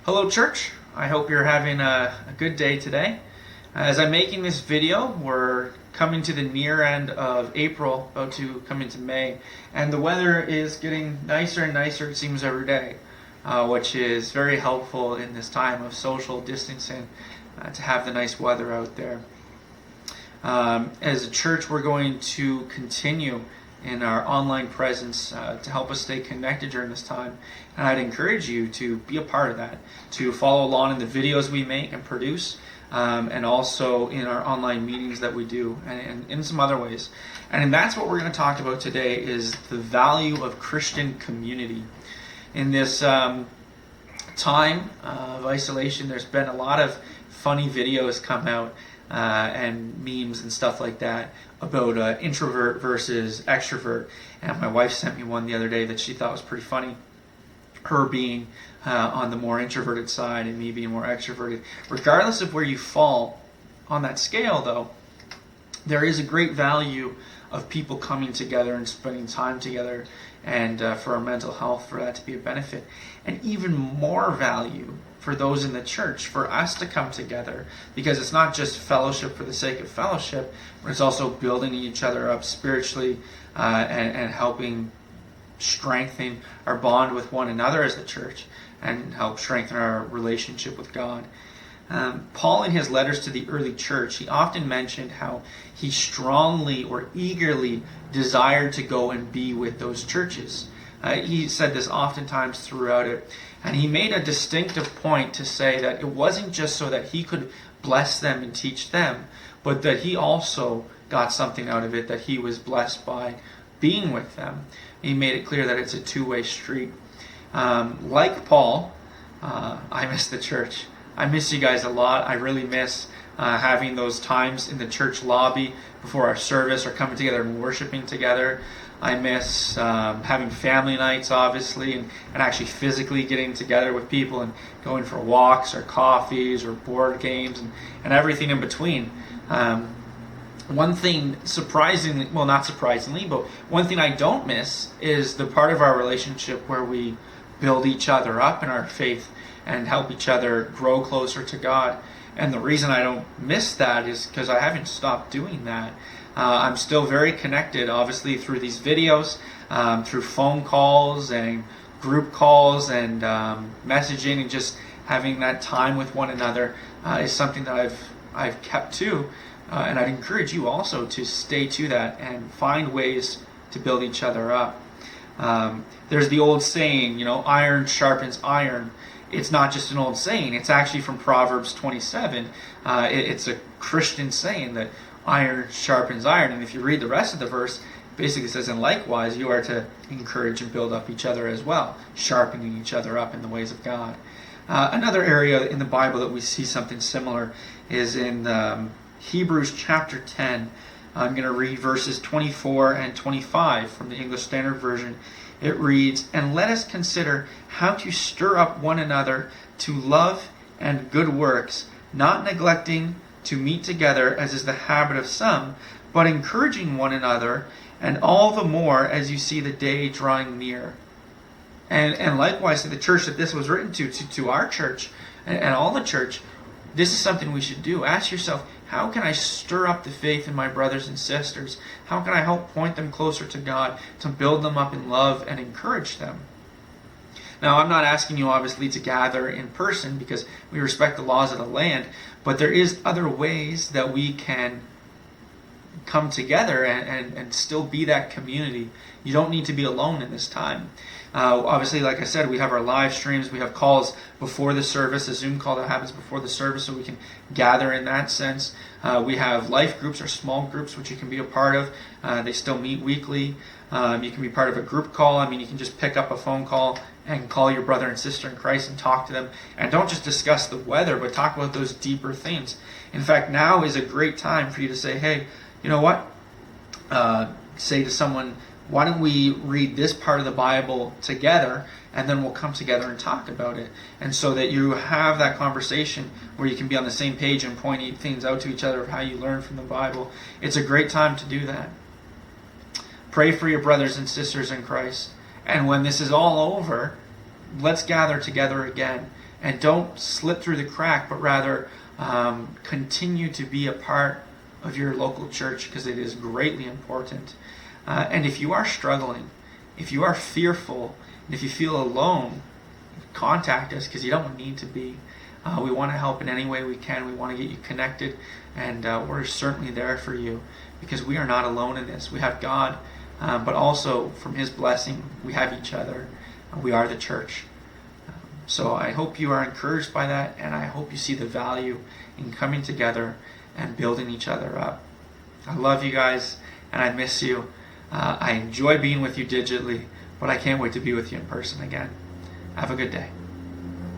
Hello, church. I hope you're having a good day today. As I'm making this video, we're coming to the near end of April, about to come into May, and the weather is getting nicer and nicer, it seems, every day, which is very helpful in this time of social distancing to have the nice weather out there. As a church, we're going to continue in our online presence to help us stay connected during this time. And I'd encourage you to be a part of that, to follow along in the videos we make and produce, and also in our online meetings that we do, and in some other ways. And that's what we're going to talk about today, is the value of Christian community. In this time of isolation, there's been a lot of funny videos come out and memes and stuff like that about introvert versus extrovert. And my wife sent me one the other day that she thought was pretty funny. Her being on the more introverted side and me being more extroverted. Regardless of where you fall on that scale, though, there is a great value of people coming together and spending time together, and for our mental health, for that to be a benefit. And even more value for those in the church, for us to come together, because it's not just fellowship for the sake of fellowship, but it's also building each other up spiritually and helping strengthen our bond with one another as the church, and help strengthen our relationship with God. Paul, in his letters to the early church, he often mentioned how he strongly or eagerly desired to go and be with those churches. He said this oftentimes throughout it, and he made a distinctive point to say that it wasn't just so that he could bless them and teach them, but that he also got something out of it, that he was blessed by being with them. He made it clear that it's a two-way street. Like Paul, I miss the church. I miss you guys a lot. I really miss having those times in the church lobby before our service, or coming together and worshiping together. I miss having family nights, obviously, and actually physically getting together with people and going for walks or coffees or board games and everything in between. One thing, surprisingly, well, not surprisingly, but one thing I don't miss is the part of our relationship where we build each other up in our faith and help each other grow closer to God. And the reason I don't miss that is because I haven't stopped doing that. I'm still very connected, obviously, through these videos, through phone calls and group calls and messaging, and just having that time with one another is something that I've kept to. And I'd encourage you also to stay to that and find ways to build each other up. There's the old saying, iron sharpens iron. It's not just an old saying. It's actually from Proverbs 27. It's a Christian saying that iron sharpens iron. And if you read the rest of the verse, it basically says, and likewise, you are to encourage and build up each other as well, sharpening each other up in the ways of God. Another area in the Bible that we see something similar is in Hebrews chapter 10. I'm going to read verses 24 and 25 from the English Standard Version. It reads, "And let us consider how to stir up one another to love and good works, not neglecting to meet together, as is the habit of some, but encouraging one another, and all the more as you see the day drawing near." And likewise to the church that this was written to our church and all the church, this is something we should do. Ask yourself, how can I stir up the faith in my brothers and sisters? How can I help point them closer to God, to build them up in love and encourage them? Now, I'm not asking you, obviously, to gather in person because we respect the laws of the land, but there is other ways that we can come together and still be that community. You don't need to be alone in this time. Obviously, like I said, we have our live streams. We have calls before the service, a Zoom call that happens before the service, so we can gather in that sense. We have life groups or small groups, which you can be a part of. They still meet weekly. You can be part of a group call. You can just pick up a phone call and call your brother and sister in Christ and talk to them. And don't just discuss the weather, but talk about those deeper things. In fact, now is a great time for you to say, hey, you know what? Say to someone, why don't we read this part of the Bible together, and then we'll come together and talk about it. And so that you have that conversation where you can be on the same page and pointing things out to each other of how you learn from the Bible. It's a great time to do that. Pray for your brothers and sisters in Christ. And when this is all over, let's gather together again and don't slip through the crack, but rather continue to be a part of your local church, because it is greatly important. And if you are struggling, if you are fearful, and if you feel alone, contact us, because you don't need to be. We want to help in any way we can. We want to get you connected, and we're certainly there for you, because we are not alone in this. We have God, but also from His blessing, we have each other. We are the church. So I hope you are encouraged by that, and I hope you see the value in coming together and building each other up. I love you guys, and I miss you. I enjoy being with you digitally, but I can't wait to be with you in person again. Have a good day.